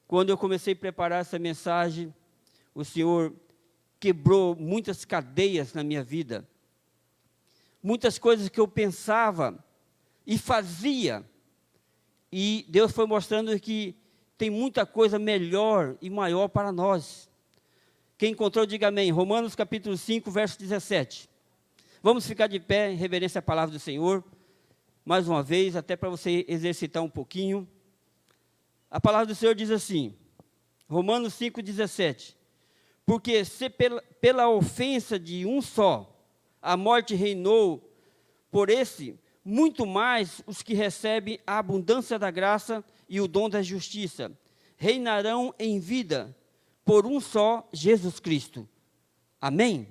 Quando eu comecei a preparar essa mensagem, o Senhor quebrou muitas cadeias na minha vida. Muitas coisas que eu pensava e fazia. E Deus foi mostrando que tem muita coisa melhor e maior para nós. Quem encontrou, diga amém. Romanos capítulo 5, verso 17. Vamos ficar de pé em reverência à palavra do Senhor. Mais uma vez, até para você exercitar um pouquinho. A palavra do Senhor diz assim, Romanos 5, 17. Porque se pela ofensa de um só, a morte reinou, por esse, muito mais os que recebem a abundância da graça e o dom da justiça, reinarão em vida, por um só, Jesus Cristo. Amém?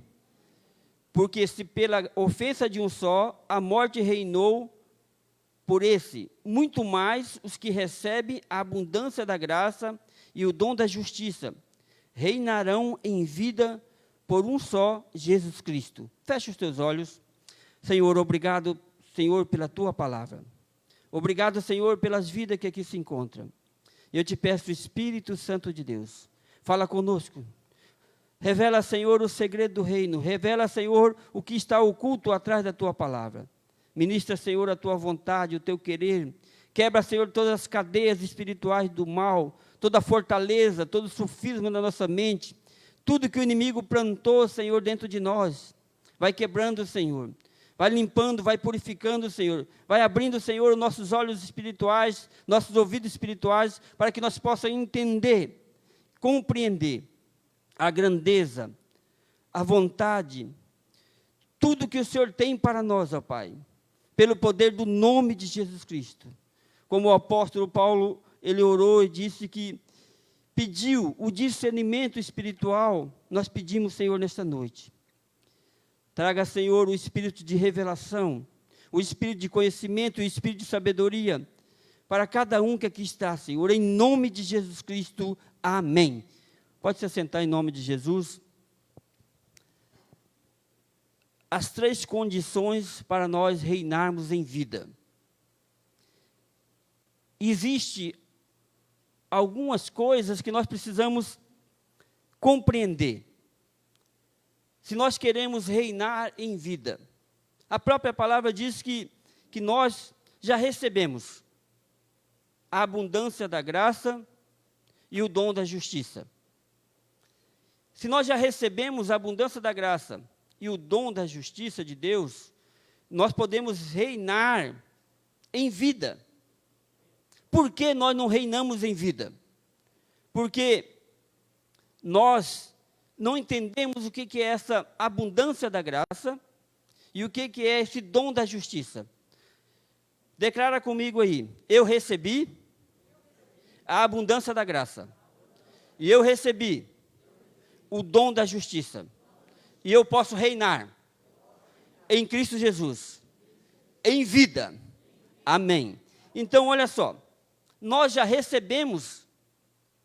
Porque se pela ofensa de um só, a morte reinou, por esse, muito mais os que recebem a abundância da graça e o dom da justiça, reinarão em vida por um só, Jesus Cristo. Feche os teus olhos. Senhor, obrigado, Senhor, pela tua palavra. Obrigado, Senhor, pelas vidas que aqui se encontram. Eu te peço, Espírito Santo de Deus, fala conosco. Revela, Senhor, o segredo do reino. Revela, Senhor, o que está oculto atrás da tua palavra. Ministra, Senhor, a tua vontade, o teu querer. Quebra, Senhor, todas as cadeias espirituais do mal, toda a fortaleza, todo o sofisma da nossa mente, tudo que o inimigo plantou, Senhor, dentro de nós. Vai quebrando, Senhor. Vai limpando, vai purificando, Senhor. Vai abrindo, Senhor, nossos olhos espirituais, nossos ouvidos espirituais, para que nós possamos entender, compreender a grandeza, a vontade, tudo que o Senhor tem para nós, ó Pai, pelo poder do nome de Jesus Cristo. Como o apóstolo Paulo, ele orou e disse que pediu o discernimento espiritual, nós pedimos, Senhor, nesta noite. Traga, Senhor, o espírito de revelação, o espírito de conhecimento, o espírito de sabedoria, para cada um que aqui está, Senhor, em nome de Jesus Cristo, amém. Pode se assentar em nome de Jesus. As 3 condições para nós reinarmos em vida. Existem algumas coisas que nós precisamos compreender. Se nós queremos reinar em vida. A própria palavra diz que nós já recebemos a abundância da graça e o dom da justiça. Se nós já recebemos a abundância da graça e o dom da justiça de Deus, nós podemos reinar em vida. Por que nós não reinamos em vida? Porque nós não entendemos o que é essa abundância da graça e o que é esse dom da justiça. Declara comigo aí, eu recebi a abundância da graça e eu recebi o dom da justiça. E eu posso reinar em Cristo Jesus, em vida. Amém. Então, olha só, nós já recebemos,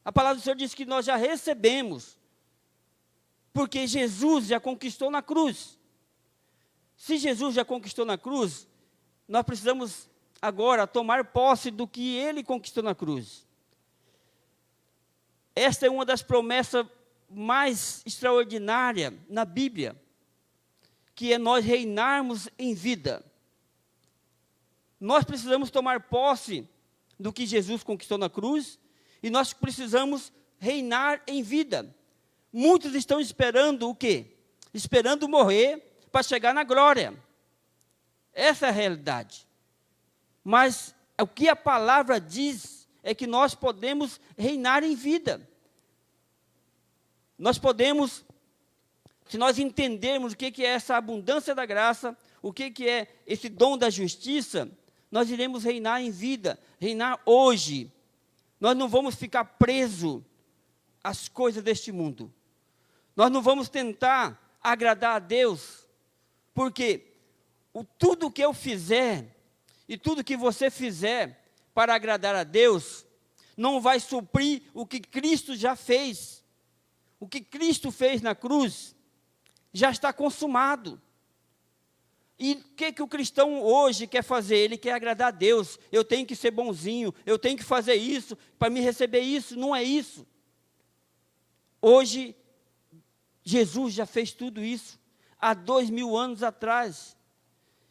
a palavra do Senhor diz que nós já recebemos, porque Jesus já conquistou na cruz. Se Jesus já conquistou na cruz, nós precisamos agora tomar posse do que Ele conquistou na cruz. Esta é uma das promessas mais extraordinária na Bíblia, que é nós reinarmos em vida. Nós precisamos tomar posse do que Jesus conquistou na cruz, e nós precisamos reinar em vida. Muitos estão esperando o quê? Esperando morrer para chegar na glória. Essa é a realidade. Mas o que a palavra diz é que nós podemos reinar em vida. Nós podemos, se nós entendermos o que é essa abundância da graça, o que é esse dom da justiça, nós iremos reinar em vida, reinar hoje. Nós não vamos ficar presos às coisas deste mundo. Nós não vamos tentar agradar a Deus, porque tudo que eu fizer e tudo que você fizer para agradar a Deus, não vai suprir o que Cristo já fez. O que Cristo fez na cruz já está consumado. E o que o cristão hoje quer fazer? Ele quer agradar a Deus. Eu tenho que ser bonzinho, eu tenho que fazer isso para me receber isso. Não é isso. Hoje, Jesus já fez tudo isso. Há 2000 anos atrás.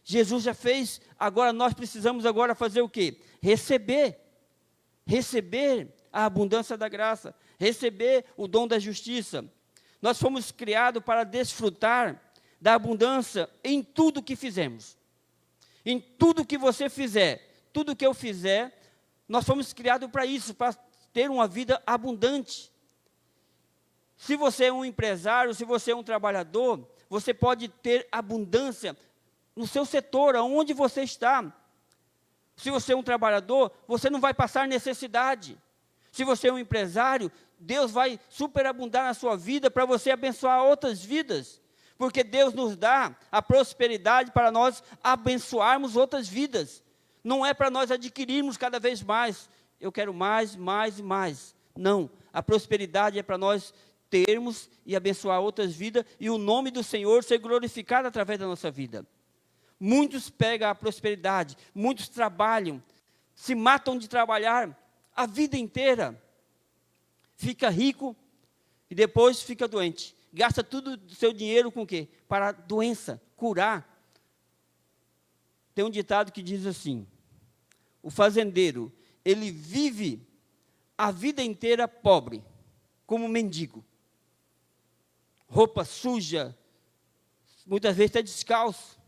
Jesus já fez, agora nós precisamos agora fazer o quê? Receber a abundância da graça, receber o dom da justiça. Nós fomos criados para desfrutar da abundância em tudo que fizemos. Em tudo que você fizer, tudo que eu fizer, nós fomos criados para isso, para ter uma vida abundante. Se você é um empresário, se você é um trabalhador, você pode ter abundância no seu setor, aonde você está. Se você é um trabalhador, você não vai passar necessidade. Se você é um empresário, Deus vai superabundar na sua vida para você abençoar outras vidas. Porque Deus nos dá a prosperidade para nós abençoarmos outras vidas. Não é para nós adquirirmos cada vez mais. Eu quero mais, mais e mais. Não, a prosperidade é para nós termos e abençoar outras vidas e o nome do Senhor ser glorificado através da nossa vida. Muitos pegam a prosperidade, muitos trabalham, se matam de trabalhar a vida inteira. Fica rico e depois fica doente. Gasta tudo o seu dinheiro com o quê? Para doença, curar. Tem um ditado que diz assim: o fazendeiro, ele vive a vida inteira pobre, como mendigo. Roupa suja, muitas vezes até descalço.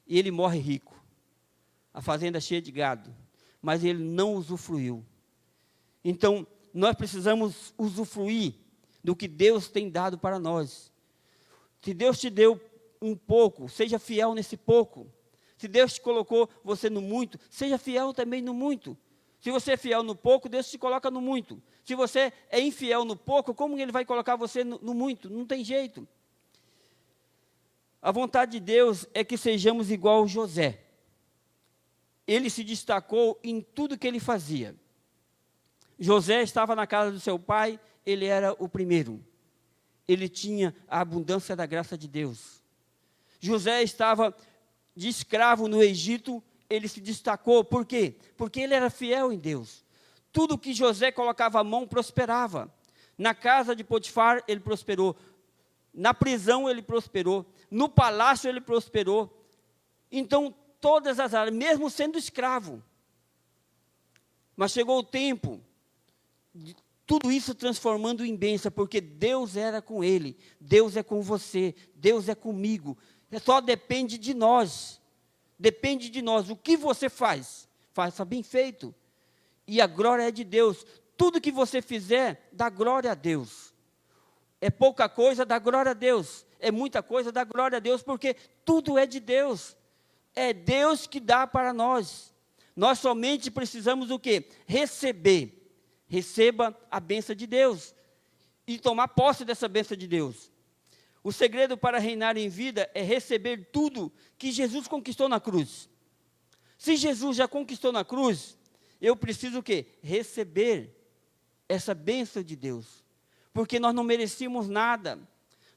E ele morre rico. A fazenda cheia de gado. Mas ele não usufruiu. Então, nós precisamos usufruir do que Deus tem dado para nós. Se Deus te deu um pouco, seja fiel nesse pouco. Se Deus te colocou você no muito, seja fiel também no muito. Se você é fiel no pouco, Deus te coloca no muito. Se você é infiel no pouco, como Ele vai colocar você no muito? Não tem jeito. A vontade de Deus é que sejamos igual a José. Ele se destacou em tudo que ele fazia. José estava na casa do seu pai, ele era o primeiro. Ele tinha a abundância da graça de Deus. José estava de escravo no Egito, ele se destacou. Por quê? Porque ele era fiel em Deus. Tudo que José colocava a mão prosperava. Na casa de Potifar, ele prosperou. Na prisão, ele prosperou. No palácio, ele prosperou. Então, todas as áreas, mesmo sendo escravo. Mas chegou o tempo de tudo isso transformando em bênção, porque Deus era com ele, Deus é com você, Deus é comigo. Só depende de nós. Depende de nós. O que você faz? Faça bem feito. E a glória é de Deus. Tudo que você fizer, dá glória a Deus. É pouca coisa, dá glória a Deus. É muita coisa, dá glória a Deus, porque tudo é de Deus. É Deus que dá para nós. Nós somente precisamos o quê? Receber. Receba a bênção de Deus. E tomar posse dessa bênção de Deus. O segredo para reinar em vida é receber tudo que Jesus conquistou na cruz. Se Jesus já conquistou na cruz, eu preciso o quê? Receber essa bênção de Deus. Porque nós não merecíamos nada.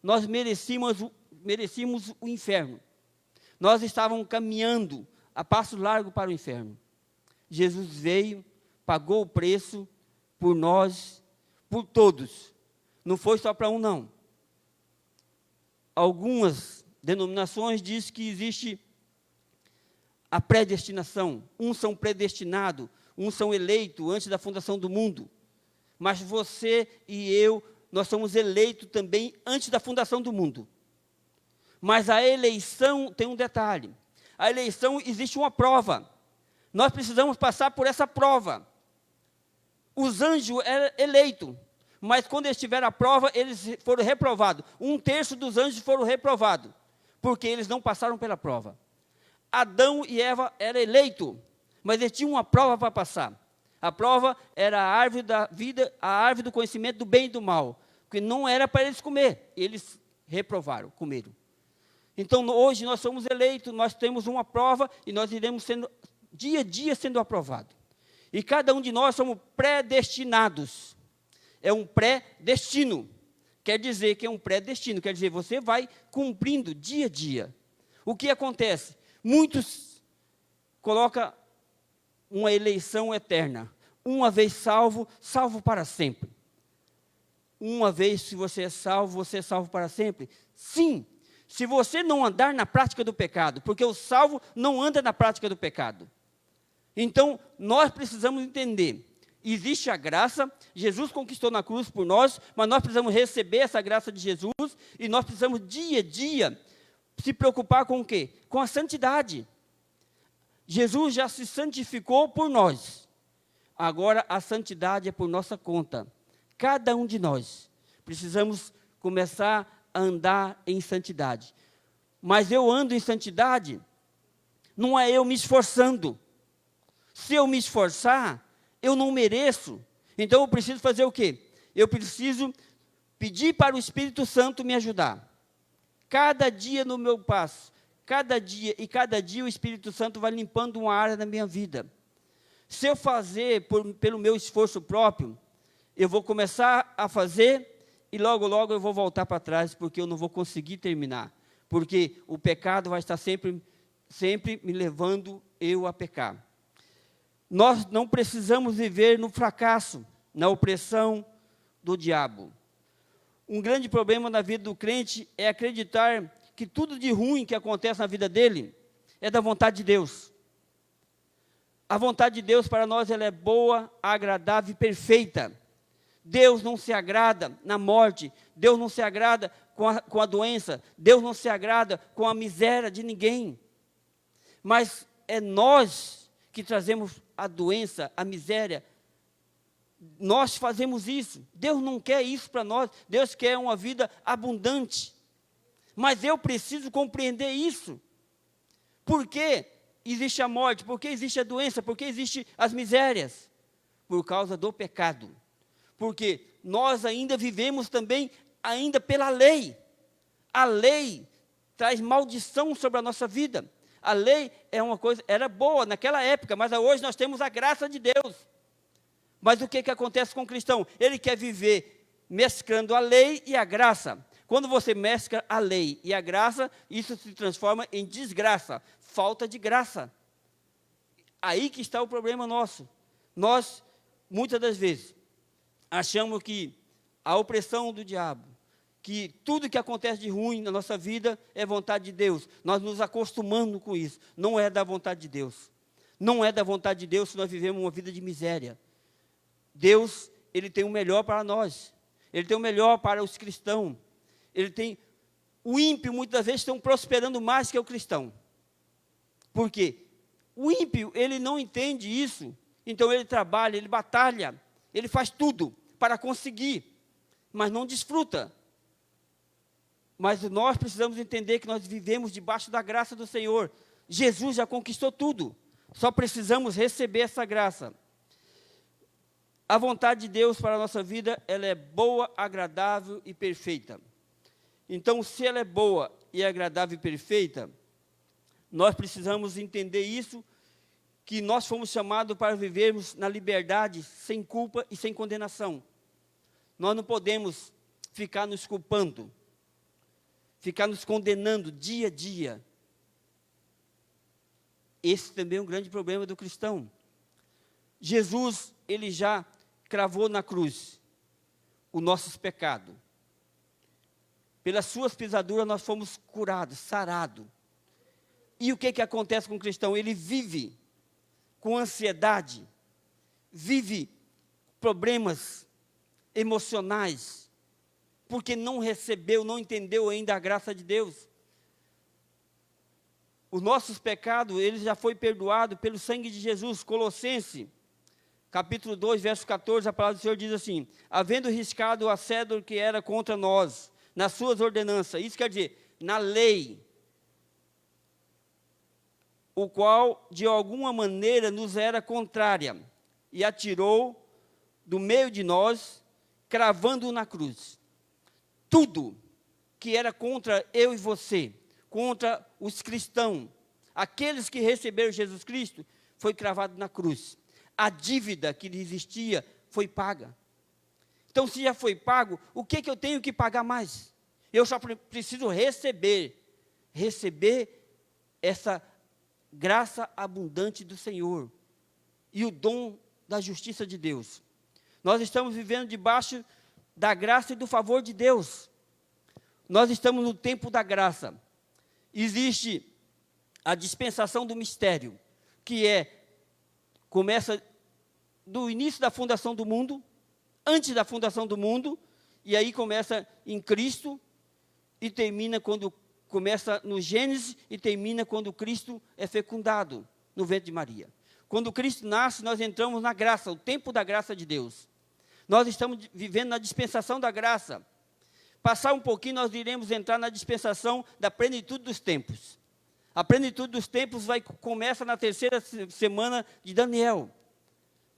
Nós merecíamos o inferno. Nós estávamos caminhando a passo largo para o inferno. Jesus veio, pagou o preço por nós, por todos. Não foi só para um, não. Algumas denominações dizem que existe a predestinação. Uns são predestinados, uns são eleitos antes da fundação do mundo. Mas você e eu, nós somos eleitos também antes da fundação do mundo. Mas a eleição tem um detalhe. A eleição existe uma prova. Nós precisamos passar por essa prova. Os anjos eram eleitos, mas quando eles tiveram a prova, eles foram reprovados. 1/3 dos anjos foram reprovados, porque eles não passaram pela prova. Adão e Eva eram eleitos, mas eles tinham uma prova para passar. A prova era a árvore da vida, a árvore do conhecimento do bem e do mal, que não era para eles comer, eles reprovaram, comeram. Então, hoje nós somos eleitos, nós temos uma prova e nós iremos sendo, dia a dia, sendo aprovados. E cada um de nós somos predestinados. É um pré-destino. Quer dizer que é um pré-destino. Quer dizer, você vai cumprindo dia a dia. O que acontece? Muitos colocam uma eleição eterna. Uma vez salvo, salvo para sempre. Uma vez, se você é salvo para sempre? Sim, se você não andar na prática do pecado, porque o salvo não anda na prática do pecado. Então, nós precisamos entender, existe a graça, Jesus conquistou na cruz por nós, mas nós precisamos receber essa graça de Jesus, e nós precisamos dia a dia se preocupar com o quê? Com a santidade. Jesus já se santificou por nós, agora a santidade é por nossa conta. Cada um de nós precisamos começar a andar em santidade. Mas eu ando em santidade, não é eu me esforçando. Se eu me esforçar, eu não mereço. Então eu preciso fazer o quê? Eu preciso pedir para o Espírito Santo me ajudar. Cada dia no meu passo, cada dia o Espírito Santo vai limpando uma área da minha vida. Se eu fazer pelo meu esforço próprio, eu vou começar a fazer e logo eu vou voltar para trás, porque eu não vou conseguir terminar. Porque o pecado vai estar sempre me levando eu a pecar. Nós não precisamos viver no fracasso, na opressão do diabo. Um grande problema na vida do crente é acreditar que tudo de ruim que acontece na vida dele é da vontade de Deus. A vontade de Deus para nós ela é boa, agradável e perfeita. Deus não se agrada na morte, Deus não se agrada com a doença, Deus não se agrada com a miséria de ninguém. Mas é nós que trazemos a doença, a miséria. Nós fazemos isso. Deus não quer isso para nós. Deus quer uma vida abundante. Mas eu preciso compreender isso. Por que existe a morte? Por que existe a doença? Por que existem as misérias? Por causa do pecado. Porque nós ainda vivemos também ainda pela lei. A lei traz maldição sobre a nossa vida. A lei é uma coisa, era boa naquela época, mas hoje nós temos a graça de Deus. Mas o que acontece com o cristão? Ele quer viver mesclando a lei e a graça. Quando você mescla a lei e a graça, isso se transforma em desgraça, falta de graça. Aí que está o problema nosso. Nós, muitas das vezes, achamos que a opressão do diabo, que tudo que acontece de ruim na nossa vida é vontade de Deus. Nós nos acostumamos com isso. Não é da vontade de Deus. Não é da vontade de Deus se nós vivemos uma vida de miséria. Deus, Ele tem o melhor para nós. Ele tem o melhor para os cristãos. O ímpio, muitas vezes, estão prosperando mais que o cristão. Por quê? O ímpio, ele não entende isso. Então, ele trabalha, ele batalha, ele faz tudo para conseguir, mas não desfruta. Mas nós precisamos entender que nós vivemos debaixo da graça do Senhor. Jesus já conquistou tudo. Só precisamos receber essa graça. A vontade de Deus para a nossa vida, ela é boa, agradável e perfeita. Então, se ela é boa e agradável e perfeita, nós precisamos entender isso, que nós fomos chamados para vivermos na liberdade, sem culpa e sem condenação. Nós não podemos ficar nos culpando, ficar nos condenando dia a dia. Esse também é um grande problema do cristão. Jesus, ele já cravou na cruz os nossos pecados. Pelas suas pisaduras nós fomos curados, sarados. E o que acontece com o cristão? Ele vive com ansiedade, vive problemas emocionais, porque não recebeu, não entendeu ainda a graça de Deus. Os nossos pecados, ele já foi perdoado pelo sangue de Jesus. Colossenses, capítulo 2, verso 14, a palavra do Senhor diz assim: havendo riscado a cédula que era contra nós, nas suas ordenanças, isso quer dizer, na lei, o qual de alguma maneira nos era contrária, e atirou do meio de nós, cravando-o na cruz. Tudo que era contra eu e você, contra os cristãos, aqueles que receberam Jesus Cristo, foi cravado na cruz. A dívida que lhe existia foi paga. Então, se já foi pago, o que eu tenho que pagar mais? Eu só preciso receber essa graça abundante do Senhor e o dom da justiça de Deus. Nós estamos vivendo debaixo da graça e do favor de Deus. Nós estamos no tempo da graça. Existe a dispensação do mistério, que começa do início da fundação do mundo, antes da fundação do mundo, e aí começa em Cristo, e termina quando começa no Gênesis, e termina quando Cristo é fecundado no ventre de Maria. Quando Cristo nasce, nós entramos na graça, o tempo da graça de Deus. Nós estamos vivendo na dispensação da graça. Passar um pouquinho, nós iremos entrar na dispensação da plenitude dos tempos. A plenitude dos tempos começa na terceira semana de Daniel.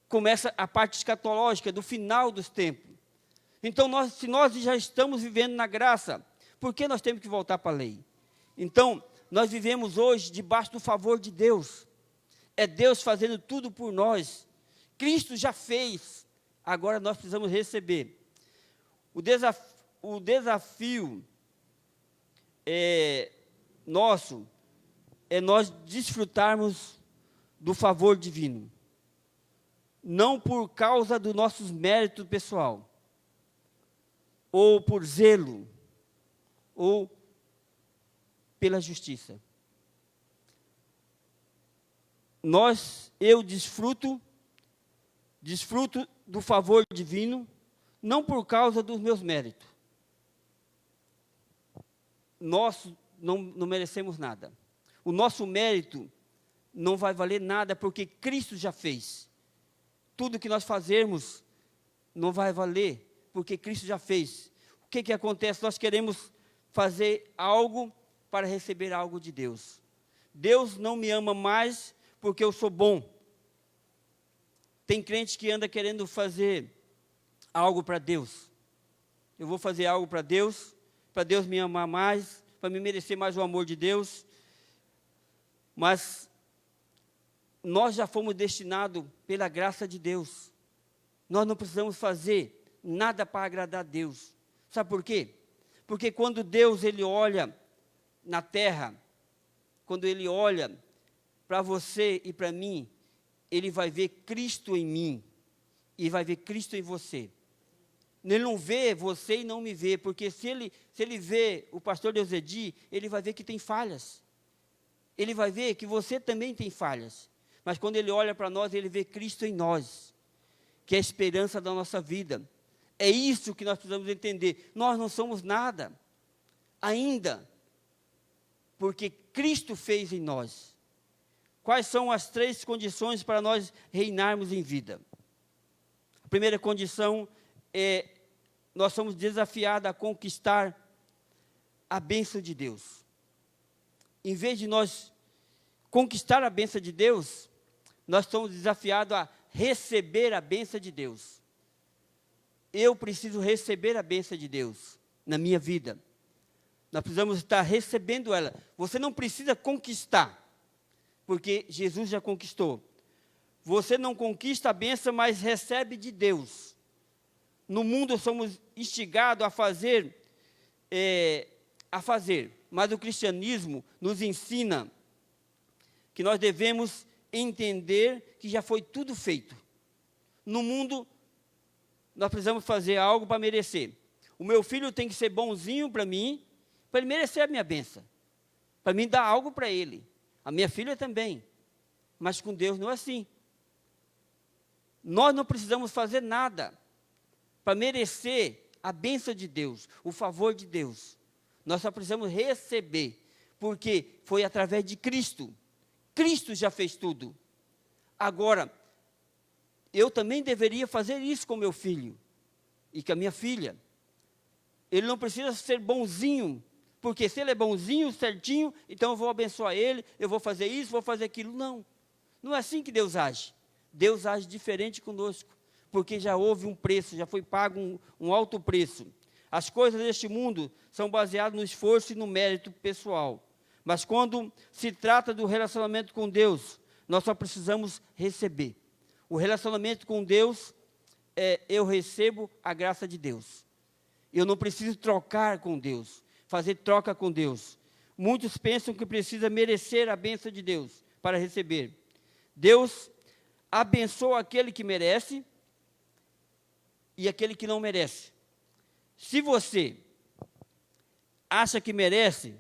Começa a parte escatológica, do final dos tempos. Então, se nós já estamos vivendo na graça, por que nós temos que voltar para a lei? Então, nós vivemos hoje debaixo do favor de Deus. É Deus fazendo tudo por nós. Cristo já fez, agora nós precisamos receber. O desafio nosso é nós desfrutarmos do favor divino. Não por causa dos nossos méritos pessoal, ou por zelo, ou pela justiça. Eu desfruto do favor divino, não por causa dos meus méritos. Nós não merecemos nada. O nosso mérito não vai valer nada, porque Cristo já fez. Tudo que nós fazermos não vai valer, porque Cristo já fez. O que acontece? Nós queremos fazer algo para receber algo de Deus. Deus não me ama mais porque eu sou bom. Tem crente que anda querendo fazer algo para Deus. Eu vou fazer algo para Deus me amar mais, para me merecer mais o amor de Deus. Mas nós já fomos destinados pela graça de Deus. Nós não precisamos fazer nada para agradar a Deus. Sabe por quê? Porque quando Deus ele olha na terra, quando Ele olha para você e para mim, Ele vai ver Cristo em mim e vai ver Cristo em você. Ele não vê você e não me vê, porque se ele vê o pastor Deusedi, ele vai ver que tem falhas. Ele vai ver que você também tem falhas. Mas quando ele olha para nós, ele vê Cristo em nós, que é a esperança da nossa vida. É isso que nós precisamos entender. Nós não somos nada ainda, porque Cristo fez em nós. Quais são as 3 condições para nós reinarmos em vida? A primeira condição é, nós somos desafiados a conquistar a bênção de Deus. Em vez de nós conquistar a bênção de Deus, nós somos desafiados a receber a bênção de Deus. Eu preciso receber a bênção de Deus na minha vida. Nós precisamos estar recebendo ela. Você não precisa conquistar, porque Jesus já conquistou. Você não conquista a bênção, mas recebe de Deus. No mundo somos instigados a fazer, mas o cristianismo nos ensina que nós devemos entender que já foi tudo feito. No mundo, nós precisamos fazer algo para merecer. O meu filho tem que ser bonzinho para mim, para ele merecer a minha bênção, para mim dar algo para ele. A minha filha também, mas com Deus não é assim. Nós não precisamos fazer nada para merecer a bênção de Deus, o favor de Deus. Nós só precisamos receber, porque foi através de Cristo. Cristo já fez tudo. Agora, eu também deveria fazer isso com meu filho e com a minha filha. Ele não precisa ser bonzinho, porque se ele é bonzinho, certinho, então eu vou abençoar ele, eu vou fazer isso, vou fazer aquilo. Não, não é assim que Deus age. Deus age diferente conosco, porque já houve um preço, já foi pago um alto preço. As coisas deste mundo são baseadas no esforço e no mérito pessoal. Mas quando se trata do relacionamento com Deus, nós só precisamos receber. O relacionamento com Deus eu recebo a graça de Deus. Eu não preciso trocar com Deus, fazer troca com Deus. Muitos pensam que precisa merecer a bênção de Deus para receber. Deus abençoa aquele que merece e aquele que não merece. Se você acha que merece,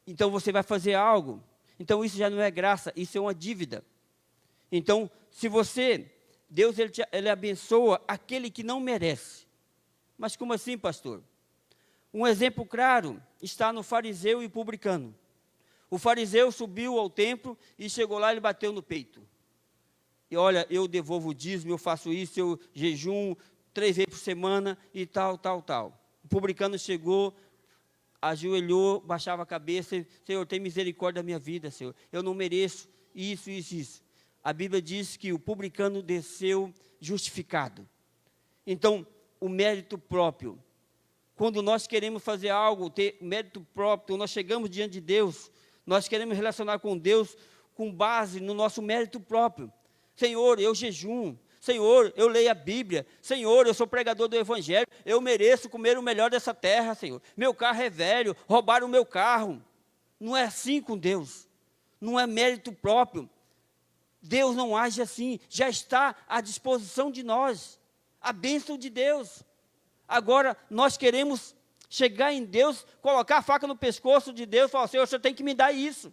então você vai fazer algo. Então isso já não é graça, isso é uma dívida. Então, se você, Deus ele abençoa aquele que não merece. Mas como assim, pastor? Um exemplo claro está no fariseu e publicano. O fariseu subiu ao templo e chegou lá e ele bateu no peito. E olha, eu devolvo o dízimo, eu faço isso, eu jejum 3 vezes por semana e tal. O publicano chegou, ajoelhou, baixava a cabeça, Senhor, tem misericórdia da minha vida, Senhor. Eu não mereço isso. A Bíblia diz que o publicano desceu justificado. Então, o mérito próprio. Quando nós queremos fazer algo, ter mérito próprio, nós chegamos diante de Deus, nós queremos relacionar com Deus com base no nosso mérito próprio. Senhor, eu jejum. Senhor, eu leio a Bíblia. Senhor, eu sou pregador do Evangelho. Eu mereço comer o melhor dessa terra, Senhor. Meu carro é velho, roubaram o meu carro. Não é assim com Deus. Não é mérito próprio. Deus não age assim. Já está à disposição de nós. A bênção de Deus. Agora, nós queremos chegar em Deus, colocar a faca no pescoço de Deus e falar, Senhor, você tem que me dar isso.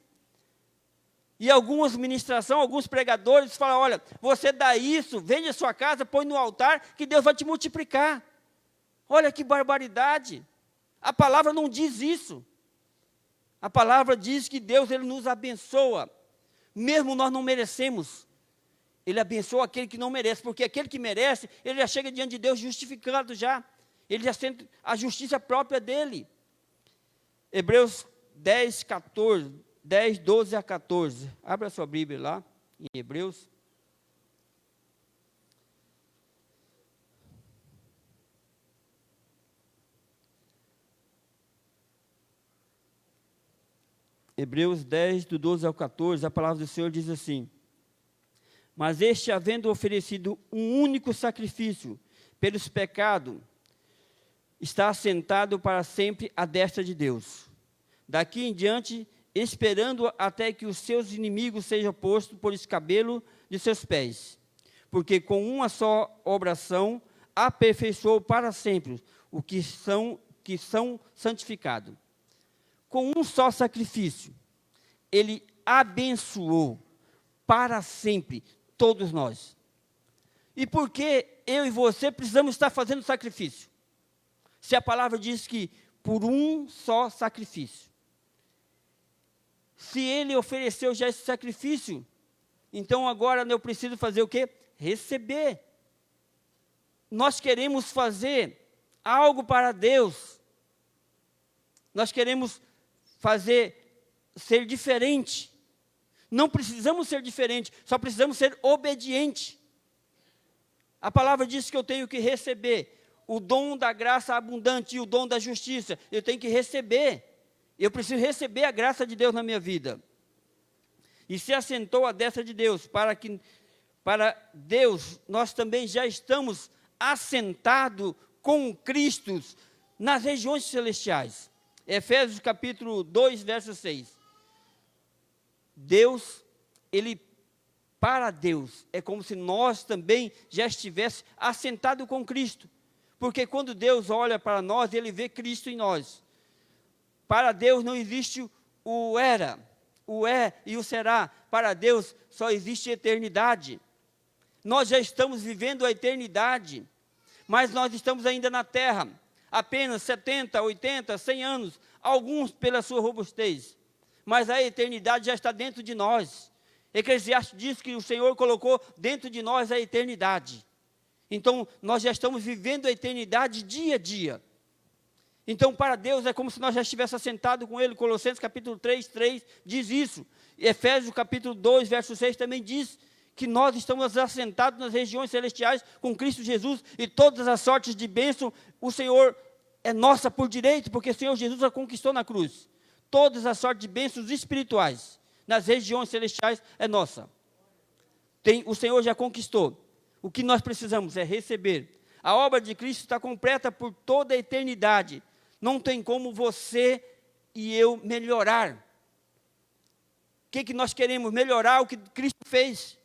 E algumas ministrações, alguns pregadores falam, olha, você dá isso, vende a sua casa, põe no altar, que Deus vai te multiplicar. Olha que barbaridade. A palavra não diz isso. A palavra diz que Deus ele nos abençoa, mesmo nós não merecemos. Ele abençoa aquele que não merece, porque aquele que merece, ele já chega diante de Deus justificado já. Ele já sente a justiça própria dele. Hebreus 10, 12 a 14. Abra a sua Bíblia lá, em Hebreus. Hebreus 10, do 12 ao 14, a palavra do Senhor diz assim: mas este, havendo oferecido um único sacrifício pelos pecados, está assentado para sempre à destra de Deus. Daqui em diante, esperando até que os seus inimigos sejam postos por escabelo de seus pés. Porque com uma só oração aperfeiçoou para sempre o que são santificados. Com um só sacrifício, ele abençoou para sempre todos nós. E por que eu e você precisamos estar fazendo sacrifício? Se a palavra diz que por um só sacrifício. Se ele ofereceu já esse sacrifício, então agora eu preciso fazer o quê? Receber. Nós queremos fazer algo para Deus. Nós queremos ser diferente. Não precisamos ser diferente, só precisamos ser obediente. A palavra diz que eu tenho que receber o dom da graça abundante e o dom da justiça. Eu tenho que receber. Eu preciso receber a graça de Deus na minha vida. E se assentou à destra de Deus, para Deus, nós também já estamos assentados com Cristo nas regiões celestiais. Efésios capítulo 2, verso 6. Para Deus, é como se nós também já estivéssemos assentados com Cristo. Porque quando Deus olha para nós, Ele vê Cristo em nós. Para Deus não existe o era, o é e o será. Para Deus só existe eternidade. Nós já estamos vivendo a eternidade, mas nós estamos ainda na terra. Apenas 70, 80, 100 anos, alguns pela sua robustez. Mas a eternidade já está dentro de nós. Eclesiastes diz que o Senhor colocou dentro de nós a eternidade. Então, nós já estamos vivendo a eternidade dia a dia. Então, para Deus, é como se nós já estivéssemos assentados com Ele. Colossenses capítulo 3, 3 diz isso. Efésios capítulo 2, verso 6 também diz que nós estamos assentados nas regiões celestiais com Cristo Jesus e todas as sortes de bênção, o Senhor é nossa por direito, porque o Senhor Jesus a conquistou na cruz. Todas as sortes de bênçãos espirituais nas regiões celestiais é nossa. O Senhor já conquistou. O que nós precisamos é receber. A obra de Cristo está completa por toda a eternidade. Não tem como você e eu melhorar. O que nós queremos? Melhorar o que Cristo fez.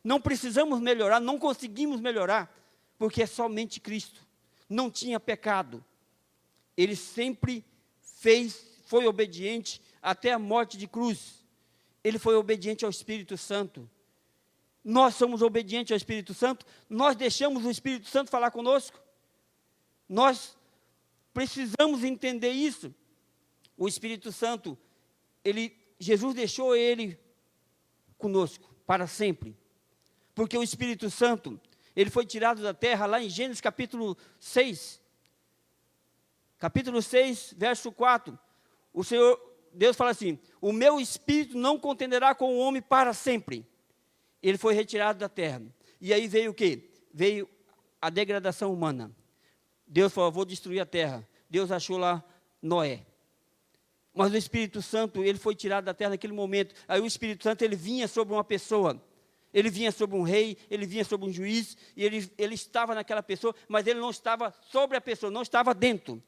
Não precisamos melhorar, não conseguimos melhorar, porque é somente Cristo. Não tinha pecado. Ele sempre foi obediente até a morte de cruz. Ele foi obediente ao Espírito Santo. Nós somos obedientes ao Espírito Santo, nós deixamos o Espírito Santo falar conosco. Nós precisamos entender isso. O Espírito Santo, Jesus deixou ele conosco para sempre. Porque o Espírito Santo, ele foi tirado da terra lá em Gênesis capítulo 6. Capítulo 6, verso 4. O Senhor, Deus fala assim: o meu Espírito não contenderá com o homem para sempre. Ele foi retirado da terra. E aí veio o quê? Veio a degradação humana. Deus falou: vou destruir a terra. Deus achou lá Noé. Mas o Espírito Santo, ele foi tirado da terra naquele momento. Aí o Espírito Santo, ele vinha sobre uma pessoa. Ele vinha sobre um rei, ele vinha sobre um juiz, e ele estava naquela pessoa, mas ele não estava sobre a pessoa, não estava dentro.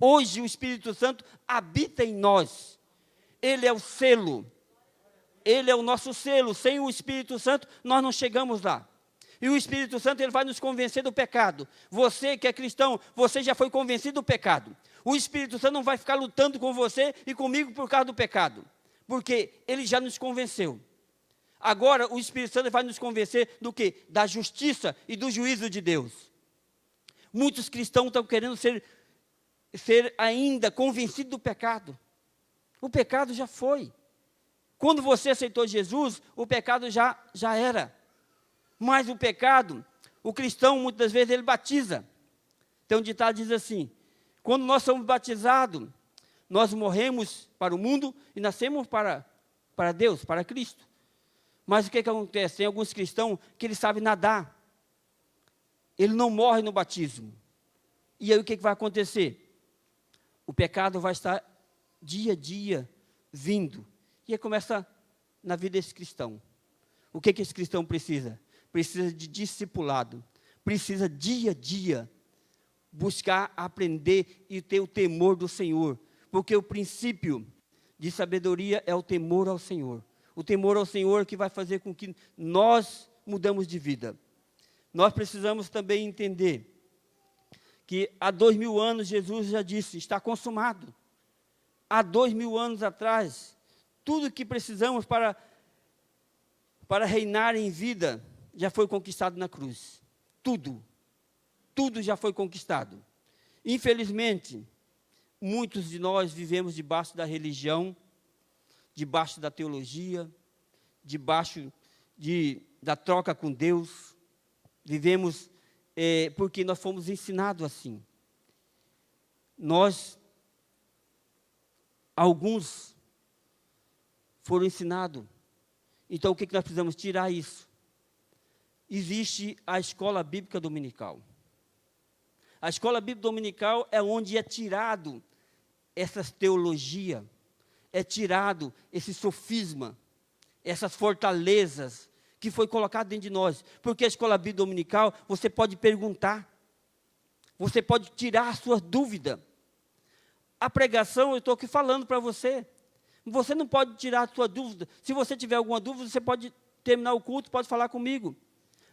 Hoje o Espírito Santo habita em nós. Ele é o selo. Ele é o nosso selo. Sem o Espírito Santo, nós não chegamos lá. E o Espírito Santo, ele vai nos convencer do pecado. Você que é cristão, você já foi convencido do pecado. O Espírito Santo não vai ficar lutando com você e comigo por causa do pecado, porque ele já nos convenceu. Agora o Espírito Santo vai nos convencer do quê? Da justiça e do juízo de Deus. Muitos cristãos estão querendo ser ainda convencidos do pecado. O pecado já foi. Quando você aceitou Jesus, o pecado já era. Mas o pecado, o cristão muitas vezes ele batiza. Tem um ditado que diz assim: quando nós somos batizados, nós morremos para o mundo e nascemos para Deus, para Cristo. Mas o que acontece? Tem alguns cristãos que eles sabem nadar. Ele não morre no batismo. E aí o que vai acontecer? O pecado vai estar dia a dia vindo. E aí começa na vida desse cristão. O que esse cristão precisa? Precisa de discipulado. Precisa dia a dia buscar aprender e ter o temor do Senhor. Porque o princípio de sabedoria é o temor ao Senhor. O temor ao Senhor que vai fazer com que nós mudamos de vida. Nós precisamos também entender que há 2000 anos Jesus já disse: está consumado. Há 2000 anos atrás, tudo que precisamos para reinar em vida já foi conquistado na cruz. Tudo já foi conquistado. Infelizmente, muitos de nós vivemos debaixo da religião, debaixo da teologia, debaixo da troca com Deus. Vivemos porque nós fomos ensinados assim. Alguns foram ensinados. Então, o que nós precisamos tirar isso? Existe a escola bíblica dominical. A escola bíblica dominical é onde é tirado essas teologias, é tirado esse sofisma, essas fortalezas que foi colocado dentro de nós. Porque a escola bíblica dominical, você pode perguntar, você pode tirar a sua dúvida. A pregação, eu estou aqui falando para você. Você não pode tirar a sua dúvida. Se você tiver alguma dúvida, você pode terminar o culto, pode falar comigo.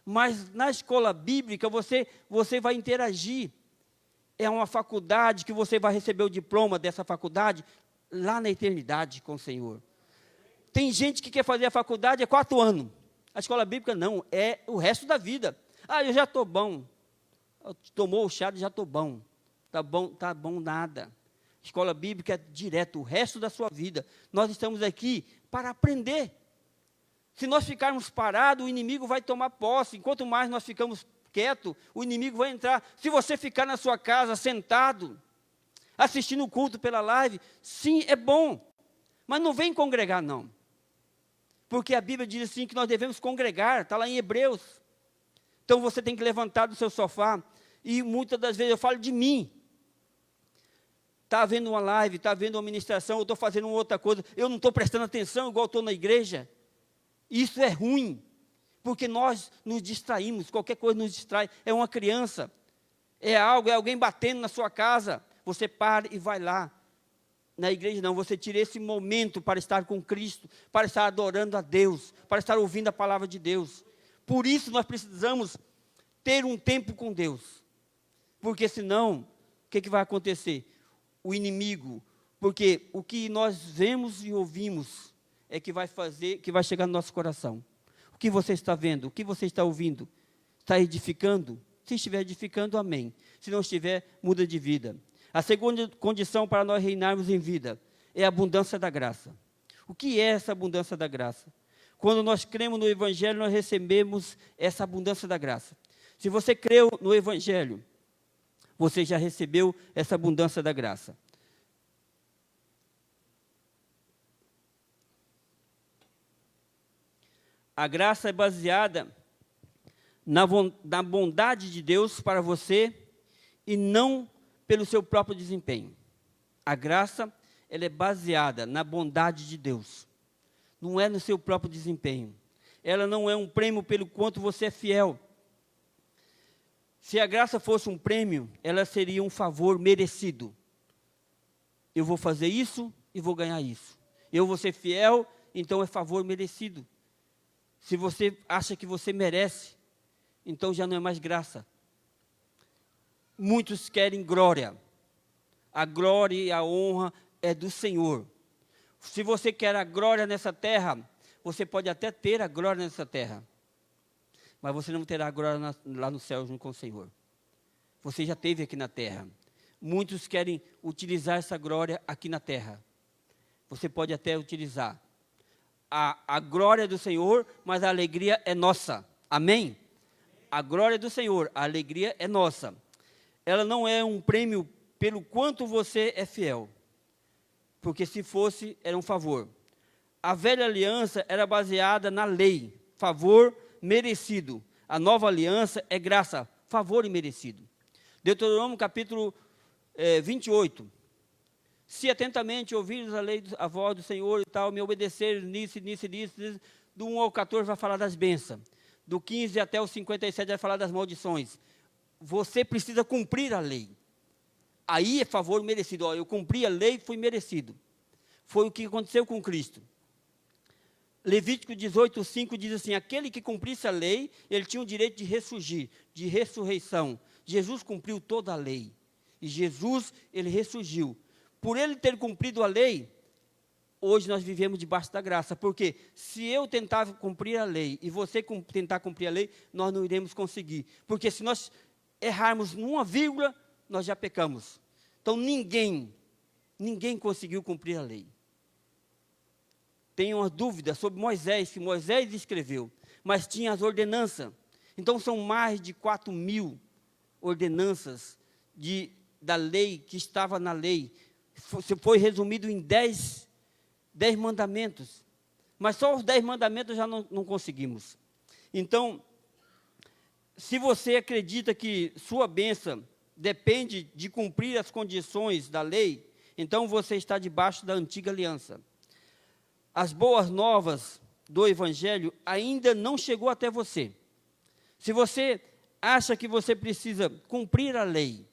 Mas na escola bíblica, você vai interagir. É uma faculdade que você vai receber o diploma dessa faculdade lá na eternidade com o Senhor. Tem gente que quer fazer a faculdade há 4 anos. A escola bíblica não, é o resto da vida. Ah, eu já estou bom. Tomou o chá, já estou bom. Tá bom nada. Escola bíblica é direto, o resto da sua vida. Nós estamos aqui para aprender. Se nós ficarmos parados, o inimigo vai tomar posse. Enquanto mais nós ficamos quietos, o inimigo vai entrar. Se você ficar na sua casa, sentado, assistindo o culto pela live, sim, é bom. Mas não vem congregar, não. Porque a Bíblia diz assim que nós devemos congregar, está lá em Hebreus. Então você tem que levantar do seu sofá. E muitas das vezes eu falo de mim. Está havendo uma live, está havendo uma ministração, eu estou fazendo outra coisa, eu não estou prestando atenção igual estou na igreja. Isso é ruim, porque nós nos distraímos, qualquer coisa nos distrai. É uma criança, é alguém batendo na sua casa, você para e vai lá. na igreja não, você tira esse momento para estar com Cristo, para estar adorando a Deus, para estar ouvindo a palavra de Deus. Por isso nós precisamos ter um tempo com Deus, porque senão, o que vai acontecer? O inimigo, porque o que nós vemos e ouvimos é que vai fazer, que vai chegar no nosso coração. O que você está vendo, o que você está ouvindo, está edificando? Se estiver edificando, amém. Se não estiver, muda de vida. A segunda condição para nós reinarmos em vida é a abundância da graça. O que é essa abundância da graça? Quando nós cremos no Evangelho, nós recebemos essa abundância da graça. Se você creu no Evangelho, você já recebeu essa abundância da graça. A graça é baseada na bondade de Deus para você e não pelo seu próprio desempenho. A graça, ela é baseada na bondade de Deus. Não é no seu próprio desempenho. Ela não é um prêmio pelo quanto você é fiel. Se a graça fosse um prêmio, ela seria um favor merecido. Eu vou fazer isso e vou ganhar isso. Eu vou ser fiel, então é favor merecido. Se você acha que você merece, então já não é mais graça. Muitos querem glória. A glória e a honra é do Senhor. Se você quer a glória nessa terra, você pode até ter a glória nessa terra, mas você não terá a glória lá no céu junto com o Senhor. Você já teve aqui na terra. Muitos querem utilizar essa glória aqui na terra. Você pode até utilizar a glória do Senhor, mas a alegria é nossa. Amém? A glória do Senhor, a alegria é nossa. Ela não é um prêmio pelo quanto você é fiel, porque se fosse, era um favor. A velha aliança era baseada na lei, favor merecido. A nova aliança é graça, favor imerecido. Deuteronômio capítulo 28. Se atentamente ouvires a voz do Senhor e tal, me obedecer nisso, do 1 ao 14 vai falar das bênçãos. Do 15 até o 57 vai falar das maldições. Você precisa cumprir a lei. Aí é favor merecido. Eu cumpri a lei, fui merecido. Foi o que aconteceu com Cristo. Levítico 18:5 diz assim: aquele que cumprisse a lei, ele tinha o direito de ressurgir, de ressurreição. Jesus cumpriu toda a lei. E Jesus, ele ressurgiu. Por ele ter cumprido a lei, hoje nós vivemos debaixo da graça. Porque se eu tentar cumprir a lei e você tentar cumprir a lei, nós não iremos conseguir. Porque se nós errarmos numa vírgula, nós já pecamos. Então ninguém conseguiu cumprir a lei. Tem uma dúvida sobre Moisés, que Moisés escreveu, mas tinha as ordenanças. Então são mais de 4.000 ordenanças da lei, que estava na lei. Foi resumido em 10 mandamentos. Mas só os 10 mandamentos já não conseguimos. Então, se você acredita que sua bênção depende de cumprir as condições da lei, então você está debaixo da antiga aliança. As boas novas do Evangelho ainda não chegou até você. Se você acha que você precisa cumprir a lei,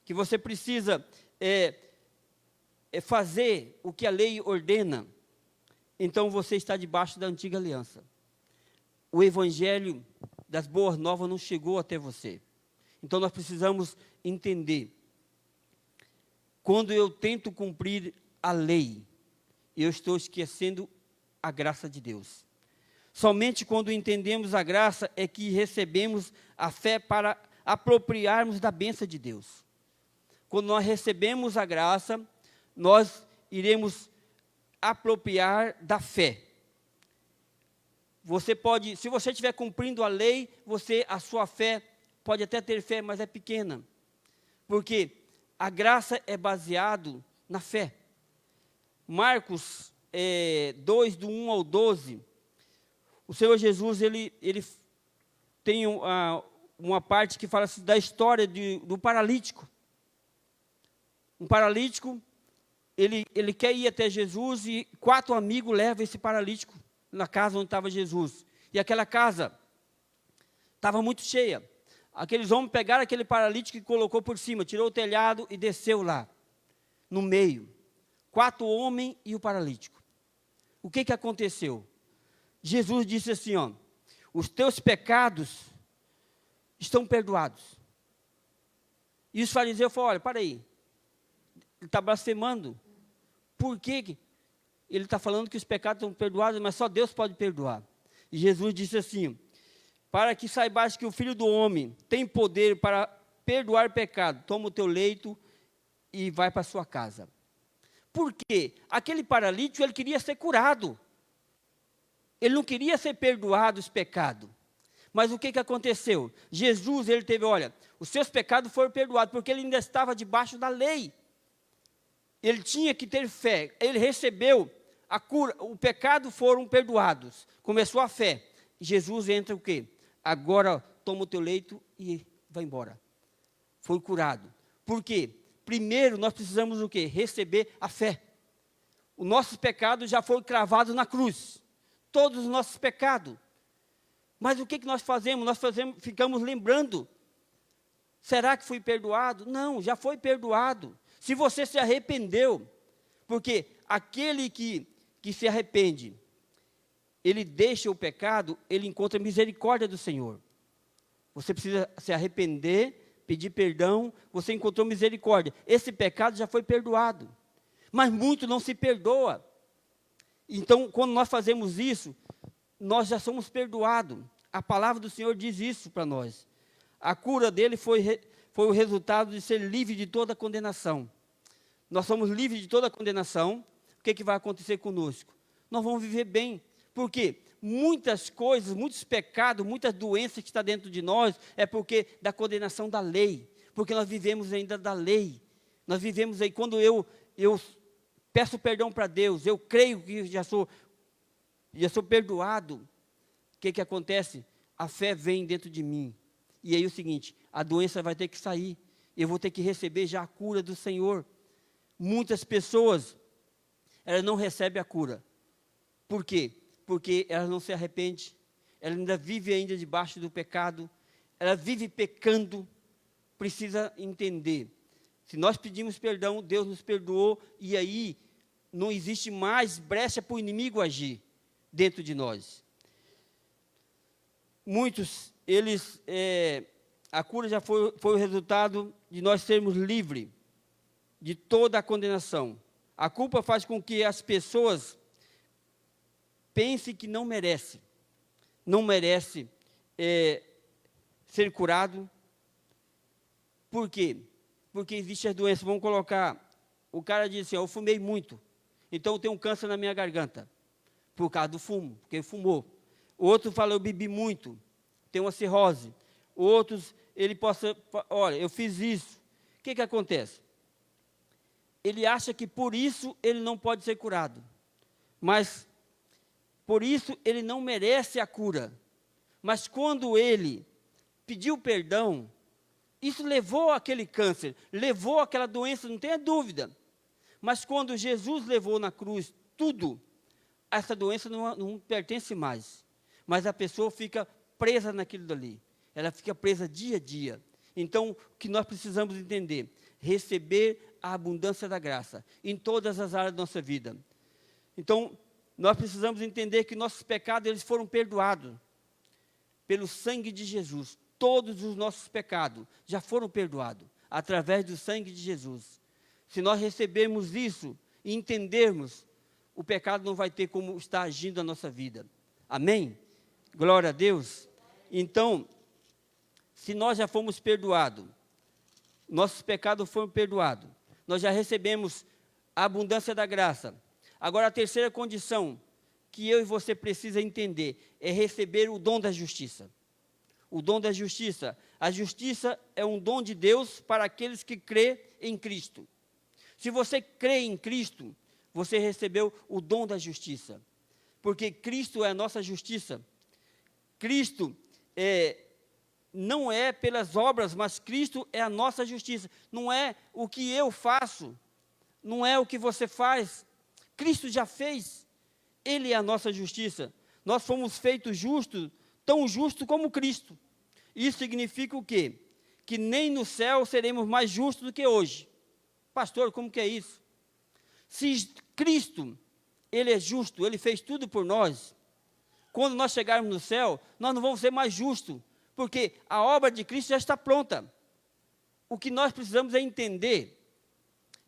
que você precisa fazer o que a lei ordena, então você está debaixo da antiga aliança. O Evangelho das boas novas não chegou até você. Então nós precisamos entender. Quando eu tento cumprir a lei, eu estou esquecendo a graça de Deus. Somente quando entendemos a graça é que recebemos a fé para apropriarmos da bênção de Deus. Quando nós recebemos a graça, nós iremos apropriar da fé. Você pode, se você estiver cumprindo a lei, a sua fé pode até ter fé, mas é pequena. Porque a graça é baseado na fé. Marcos 2, do 1 ao 12, o Senhor Jesus, ele tem uma parte que fala assim, da história do paralítico. Um paralítico, ele quer ir até Jesus e 4 amigos levam esse paralítico na casa onde estava Jesus. E aquela casa estava muito cheia. Aqueles homens pegaram aquele paralítico e colocou por cima, tirou o telhado e desceu lá, no meio. 4 homens e o paralítico. O que aconteceu? Jesus disse assim, ó, os teus pecados estão perdoados. E os fariseus falaram, olha, para aí, ele está blasfemando. Por que ele está falando que os pecados estão perdoados, mas só Deus pode perdoar? E Jesus disse assim, para que saibas que o Filho do Homem tem poder para perdoar pecado, toma o teu leito e vai para a sua casa. Por quê? Aquele paralítico, ele queria ser curado. Ele não queria ser perdoado os pecados. Mas o que aconteceu? Jesus, ele teve, olha, os seus pecados foram perdoados, porque ele ainda estava debaixo da lei. Ele tinha que ter fé. Ele recebeu a cura, o pecado foram perdoados. Começou a fé. Jesus entra o quê? Agora toma o teu leito e vai embora. Foi curado. Por quê? Primeiro nós precisamos o quê? Receber a fé. Os nossos pecados já foram cravados na cruz. Todos os nossos pecados. Mas o que nós fazemos? Ficamos lembrando. Será que fui perdoado? Não, já foi perdoado. Se você se arrependeu, porque aquele que se arrepende, ele deixa o pecado, ele encontra a misericórdia do Senhor. Você precisa se arrepender, pedir perdão, você encontrou misericórdia. Esse pecado já foi perdoado. Mas muito não se perdoa. Então, quando nós fazemos isso, nós já somos perdoados. A palavra do Senhor diz isso para nós. A cura dele foi o resultado de ser livre de toda condenação. Nós somos livres de toda condenação. O que vai acontecer conosco? Nós vamos viver bem. Por quê? Muitas coisas, muitos pecados, muitas doenças que estão dentro de nós, é porque da condenação da lei. Porque nós vivemos ainda da lei. Nós vivemos aí, quando eu peço perdão para Deus, eu creio que já sou perdoado. O que acontece? A fé vem dentro de mim. E aí é o seguinte, a doença vai ter que sair. Eu vou ter que receber já a cura do Senhor. Muitas pessoas, elas não recebem a cura. Por quê? Porque elas não se arrependem. Ela ainda vive ainda debaixo do pecado. Ela vive pecando. Precisa entender. Se nós pedimos perdão, Deus nos perdoou. E aí, não existe mais brecha para o inimigo agir dentro de nós. Muitos, a cura já foi o resultado de nós sermos livres de toda a condenação. A culpa faz com que as pessoas pensem que não merece ser curado. Por quê? Porque existe as doenças. Vamos colocar, o cara diz assim, eu fumei muito, então eu tenho um câncer na minha garganta, por causa do fumo, porque fumou. Outro fala, eu bebi muito, tem uma cirrose. Outros, olha, eu fiz isso. O que acontece? Ele acha que por isso ele não pode ser curado. Mas, por isso, ele não merece a cura. Mas quando ele pediu perdão, isso levou aquele câncer, levou aquela doença, não tenha dúvida. Mas quando Jesus levou na cruz tudo, essa doença não pertence mais. Mas a pessoa fica presa naquilo dali. Ela fica presa dia a dia. Então, o que nós precisamos entender? Receber a abundância da graça em todas as áreas da nossa vida. Então, nós precisamos entender que nossos pecados eles foram perdoados pelo sangue de Jesus. Todos os nossos pecados já foram perdoados através do sangue de Jesus. Se nós recebermos isso e entendermos, o pecado não vai ter como estar agindo na nossa vida. Amém? Glória a Deus. Então, se nós já fomos perdoados, nossos pecados foram perdoados, nós já recebemos a abundância da graça. Agora, a terceira condição que eu e você precisa entender é receber o dom da justiça. O dom da justiça. A justiça é um dom de Deus para aqueles que crê em Cristo. Se você crê em Cristo, você recebeu o dom da justiça. Porque Cristo é a nossa justiça. Cristo não é pelas obras, mas Cristo é a nossa justiça. Não é o que eu faço, não é o que você faz. Cristo já fez. Ele é a nossa justiça. Nós fomos feitos justos, tão justos como Cristo. Isso significa o quê? Que nem no céu seremos mais justos do que hoje. Pastor, como que é isso? Se Cristo, Ele é justo, Ele fez tudo por nós, quando nós chegarmos no céu, nós não vamos ser mais justos, porque a obra de Cristo já está pronta. O que nós precisamos é entender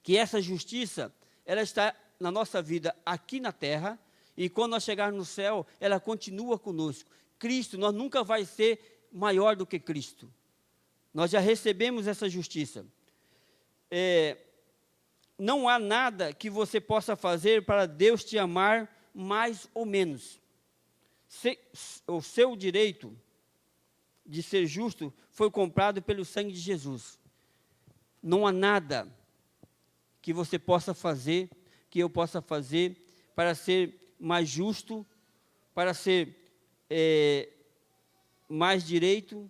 que essa justiça, ela está na nossa vida aqui na terra, e quando nós chegarmos no céu, ela continua conosco. Cristo, nós nunca vai ser maior do que Cristo. Nós já recebemos essa justiça. Não há nada que você possa fazer para Deus te amar mais ou menos. O seu direito de ser justo foi comprado pelo sangue de Jesus. Não há nada que você possa fazer, que eu possa fazer, para ser mais justo, para ser mais direito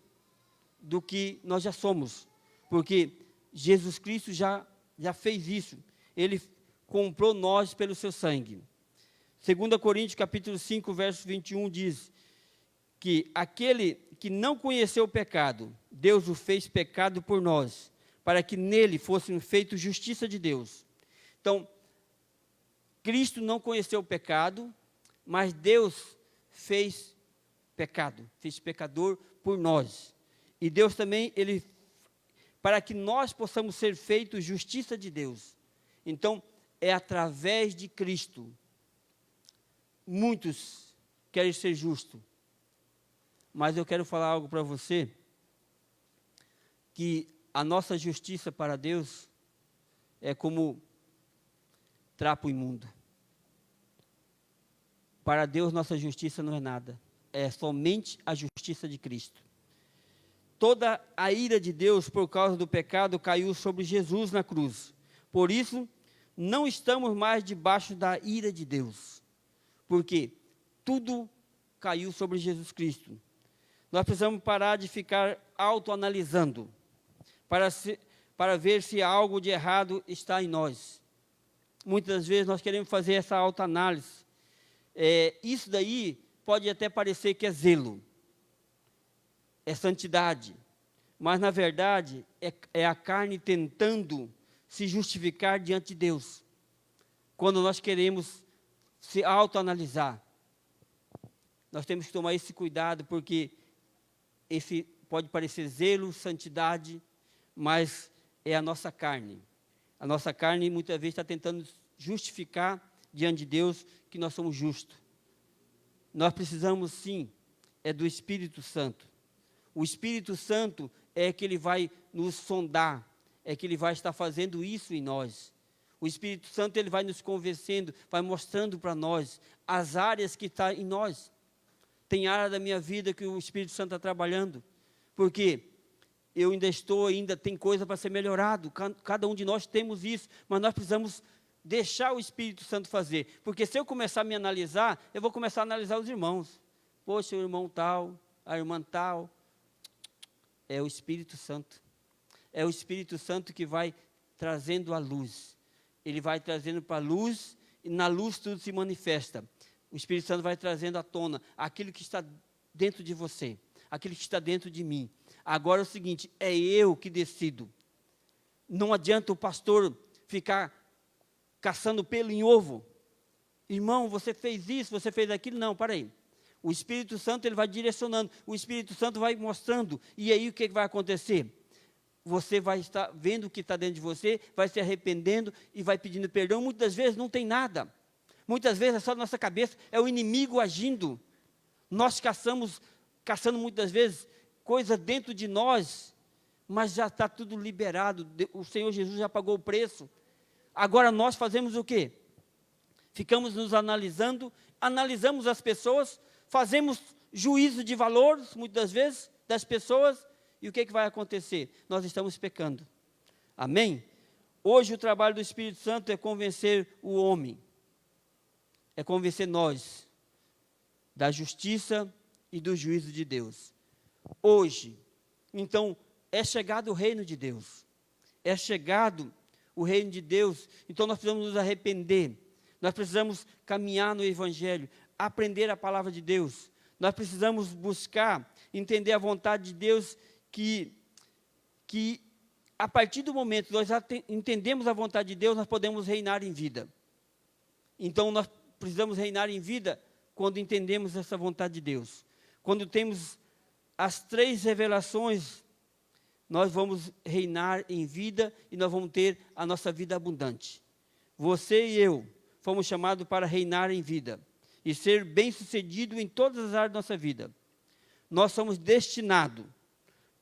do que nós já somos. Porque Jesus Cristo já fez isso. Ele comprou nós pelo seu sangue. 2 Coríntios capítulo 5, verso 21 diz que aquele que não conheceu o pecado, Deus o fez pecado por nós, para que nele fosse feito justiça de Deus. Então, Cristo não conheceu o pecado, mas Deus fez pecado, fez pecador por nós. E Deus também, para que nós possamos ser feitos justiça de Deus. Então, é através de Cristo. Muitos querem ser justos, mas eu quero falar algo para você, que a nossa justiça para Deus é como trapo imundo. Para Deus, nossa justiça não é nada, é somente a justiça de Cristo. Toda a ira de Deus por causa do pecado caiu sobre Jesus na cruz. Por isso, não estamos mais debaixo da ira de Deus, porque tudo caiu sobre Jesus Cristo. Nós precisamos parar de ficar autoanalisando, para ver se algo de errado está em nós. Muitas vezes nós queremos fazer essa autoanálise. Isso daí pode até parecer que é zelo, é santidade, mas na verdade é a carne tentando se justificar diante de Deus. Quando nós queremos se autoanalisar, nós temos que tomar esse cuidado, porque esse pode parecer zelo, santidade, mas é a nossa carne. A nossa carne muitas vezes está tentando justificar diante de Deus que nós somos justos. Nós precisamos sim, do Espírito Santo. O Espírito Santo é que ele vai nos sondar, é que ele vai estar fazendo isso em nós. O Espírito Santo, ele vai nos convencendo, vai mostrando para nós as áreas que estão em nós. Tem área da minha vida que o Espírito Santo está trabalhando, porque eu tem coisa para ser melhorado, cada um de nós temos isso, mas nós precisamos deixar o Espírito Santo fazer, porque se eu começar a me analisar, eu vou começar a analisar os irmãos. Poxa, o irmão tal, a irmã tal. É o Espírito Santo. É o Espírito Santo que vai trazendo a luz. Ele vai trazendo para a luz, e na luz tudo se manifesta. O Espírito Santo vai trazendo à tona aquilo que está dentro de você, aquilo que está dentro de mim. Agora é o seguinte, é eu que decido. Não adianta o pastor ficar caçando pelo em ovo. Irmão, você fez isso, você fez aquilo. Não, para aí. O Espírito Santo, ele vai direcionando, o Espírito Santo vai mostrando, e aí o que vai acontecer? Você vai estar vendo o que está dentro de você, vai se arrependendo e vai pedindo perdão. Muitas vezes não tem nada, muitas vezes é só na nossa cabeça, é o inimigo agindo. Nós caçando muitas vezes coisa dentro de nós, mas já está tudo liberado, o Senhor Jesus já pagou o preço. Agora nós fazemos o quê? Ficamos nos analisamos as pessoas, fazemos juízo de valor, muitas vezes, das pessoas, e o que vai acontecer? Nós estamos pecando. Amém? Hoje o trabalho do Espírito Santo é convencer o homem, é convencer nós da justiça e do juízo de Deus. Hoje, então, é chegado o reino de Deus, é chegado o reino de Deus, então nós precisamos nos arrepender, nós precisamos caminhar no Evangelho, aprender a palavra de Deus, nós precisamos buscar, entender a vontade de Deus, que a partir do momento que nós entendemos a vontade de Deus, nós podemos reinar em vida. Então, nós precisamos reinar em vida quando entendemos essa vontade de Deus. Quando temos as 3 revelações, nós vamos reinar em vida e nós vamos ter a nossa vida abundante. Você e eu fomos chamados para reinar em vida e ser bem-sucedido em todas as áreas da nossa vida. Nós somos destinados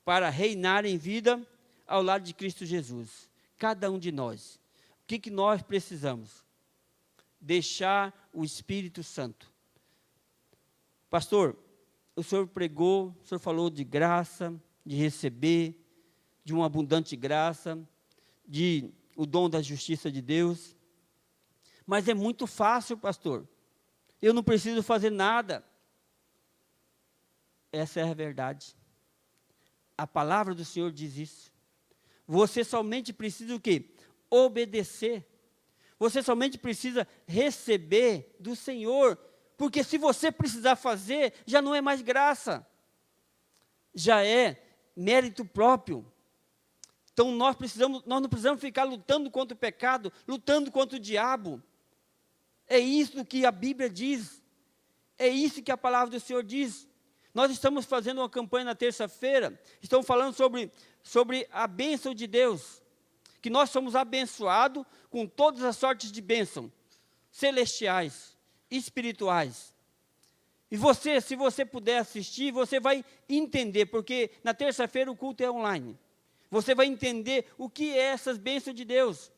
para reinar em vida ao lado de Cristo Jesus. Cada um de nós. O que nós precisamos? Deixar o Espírito Santo. Pastor, o senhor pregou, o senhor falou de graça, de receber, de uma abundante graça, de o dom da justiça de Deus. Mas é muito fácil, pastor. Eu não preciso fazer nada. Essa é a verdade. A palavra do Senhor diz isso. Você somente precisa o quê? Obedecer. Você somente precisa receber do Senhor. Porque se você precisar fazer, já não é mais graça. Já é mérito próprio. Então nós não precisamos ficar lutando contra o pecado, lutando contra o diabo. É isso que a Bíblia diz. É isso que a palavra do Senhor diz. Nós estamos fazendo uma campanha na terça-feira, estamos falando sobre a bênção de Deus, que nós somos abençoados com todas as sortes de bênção, celestiais, espirituais. E você, se você puder assistir, você vai entender, porque na terça-feira o culto é online. Você vai entender o que é essas bênçãos de Deus.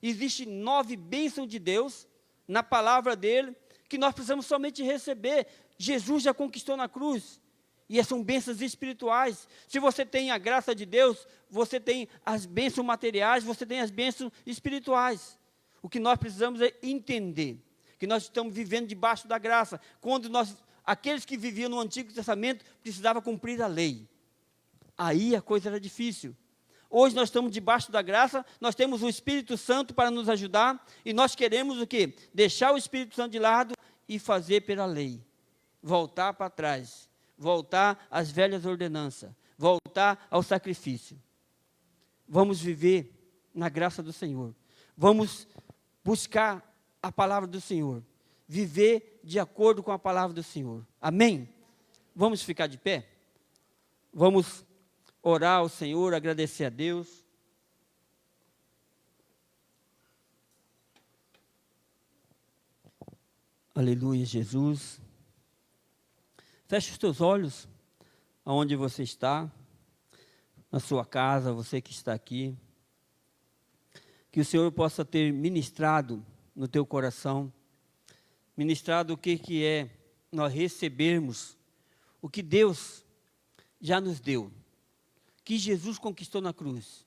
Existem 9 bênçãos de Deus na palavra dele, que nós precisamos somente receber. Jesus já conquistou na cruz, e são bênçãos espirituais. Se você tem a graça de Deus, você tem as bênçãos materiais, você tem as bênçãos espirituais. O que nós precisamos é entender, que nós estamos vivendo debaixo da graça, quando aqueles que viviam no Antigo Testamento, precisavam cumprir a lei. Aí a coisa era difícil. Hoje nós estamos debaixo da graça, nós temos o Espírito Santo para nos ajudar, e nós queremos o quê? Deixar o Espírito Santo de lado e fazer pela lei. Voltar para trás, voltar às velhas ordenanças, voltar ao sacrifício. Vamos viver na graça do Senhor. Vamos buscar a palavra do Senhor. Viver de acordo com a palavra do Senhor. Amém? Vamos ficar de pé? Vamos orar ao Senhor, agradecer a Deus. Aleluia, Jesus. Feche os teus olhos, aonde você está, na sua casa, você que está aqui. Que o Senhor possa ter ministrado no teu coração, ministrado o que é nós recebermos o que Deus já nos deu, que Jesus conquistou na cruz.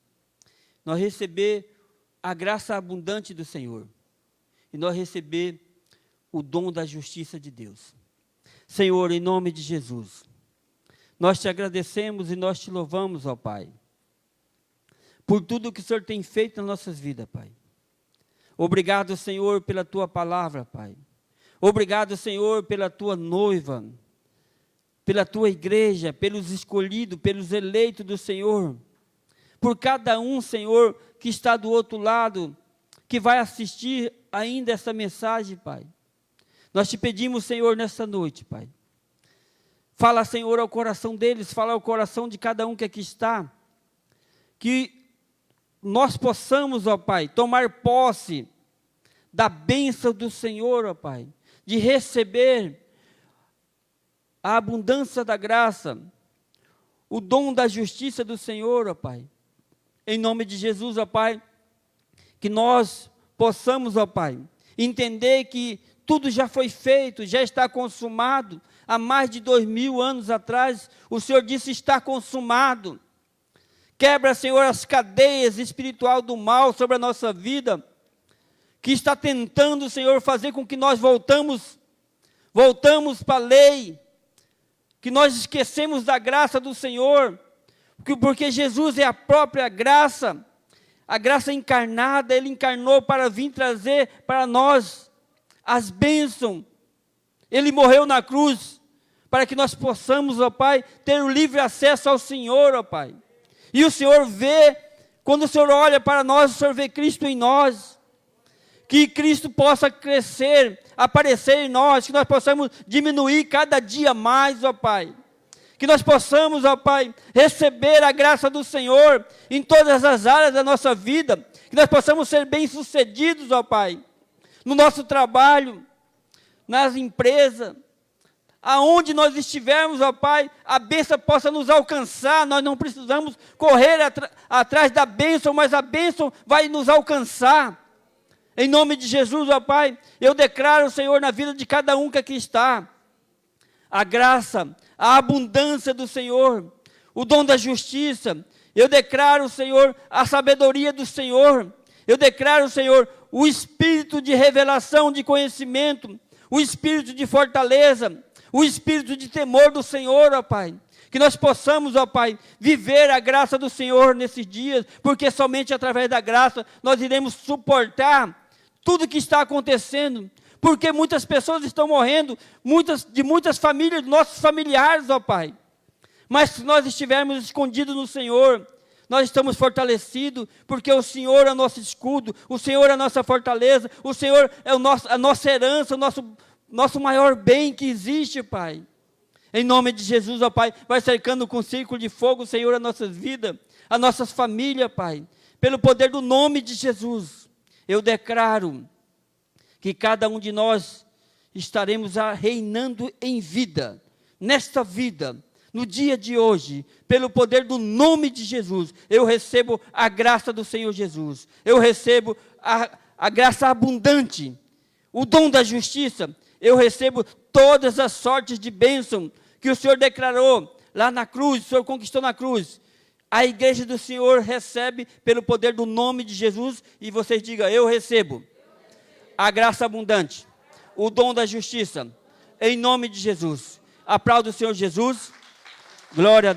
Nós receber a graça abundante do Senhor, e nós receber o dom da justiça de Deus. Senhor, em nome de Jesus, nós te agradecemos e nós te louvamos, ó Pai, por tudo que o Senhor tem feito nas nossas vidas, Pai. Obrigado, Senhor, pela tua palavra, Pai. Obrigado, Senhor, pela tua noiva, pela tua igreja, pelos escolhidos, pelos eleitos do Senhor, por cada um, Senhor, que está do outro lado, que vai assistir ainda essa mensagem, Pai. Nós te pedimos, Senhor, nessa noite, Pai. Fala, Senhor, ao coração deles, fala ao coração de cada um que aqui está, que nós possamos, ó Pai, tomar posse da bênção do Senhor, ó Pai, de receber a abundância da graça, o dom da justiça do Senhor, ó Pai. Em nome de Jesus, ó Pai, que nós possamos, ó Pai, entender que tudo já foi feito, já está consumado. Há mais de 2000 anos atrás, o Senhor disse: está consumado. Quebra, Senhor, as cadeias espirituais do mal sobre a nossa vida, que está tentando, Senhor, fazer com que nós voltamos para a lei, que nós esquecemos da graça do Senhor, porque Jesus é a própria graça, a graça encarnada. Ele encarnou para vir trazer para nós as bênçãos. Ele morreu na cruz, para que nós possamos, ó Pai, ter o livre acesso ao Senhor, ó Pai. E o Senhor vê, quando o Senhor olha para nós, o Senhor vê Cristo em nós. Que Cristo possa crescer, aparecer em nós, que nós possamos diminuir cada dia mais, ó Pai. Que nós possamos, ó Pai, receber a graça do Senhor em todas as áreas da nossa vida. Que nós possamos ser bem-sucedidos, ó Pai, no nosso trabalho, nas empresas, aonde nós estivermos, ó Pai, a bênção possa nos alcançar. Nós não precisamos correr atrás da bênção, mas a bênção vai nos alcançar. Em nome de Jesus, ó Pai, eu declaro, Senhor, na vida de cada um que aqui está, a graça, a abundância do Senhor, o dom da justiça. Eu declaro, Senhor, a sabedoria do Senhor. Eu declaro, Senhor, o espírito de revelação, de conhecimento, o espírito de fortaleza, o espírito de temor do Senhor, ó Pai. Que nós possamos, ó Pai, viver a graça do Senhor nesses dias, porque somente através da graça nós iremos suportar tudo que está acontecendo, porque muitas pessoas estão morrendo, de muitas famílias, nossos familiares, ó Pai. Mas se nós estivermos escondidos no Senhor, nós estamos fortalecidos, porque o Senhor é o nosso escudo, o Senhor é a nossa fortaleza, o Senhor é a nossa herança, o nosso maior bem que existe, Pai. Em nome de Jesus, ó Pai, vai cercando com círculo de fogo, Senhor, as nossas vidas, as nossas famílias, Pai. Pelo poder do nome de Jesus, eu declaro que cada um de nós estaremos reinando em vida, nesta vida, no dia de hoje, pelo poder do nome de Jesus. Eu recebo a graça do Senhor Jesus, eu recebo a graça abundante, o dom da justiça, eu recebo todas as sortes de bênção que o Senhor declarou lá na cruz, o Senhor conquistou na cruz. A igreja do Senhor recebe pelo poder do nome de Jesus, e vocês digam, eu recebo a graça abundante, o dom da justiça, em nome de Jesus. Aplauda o Senhor Jesus, glória a Deus.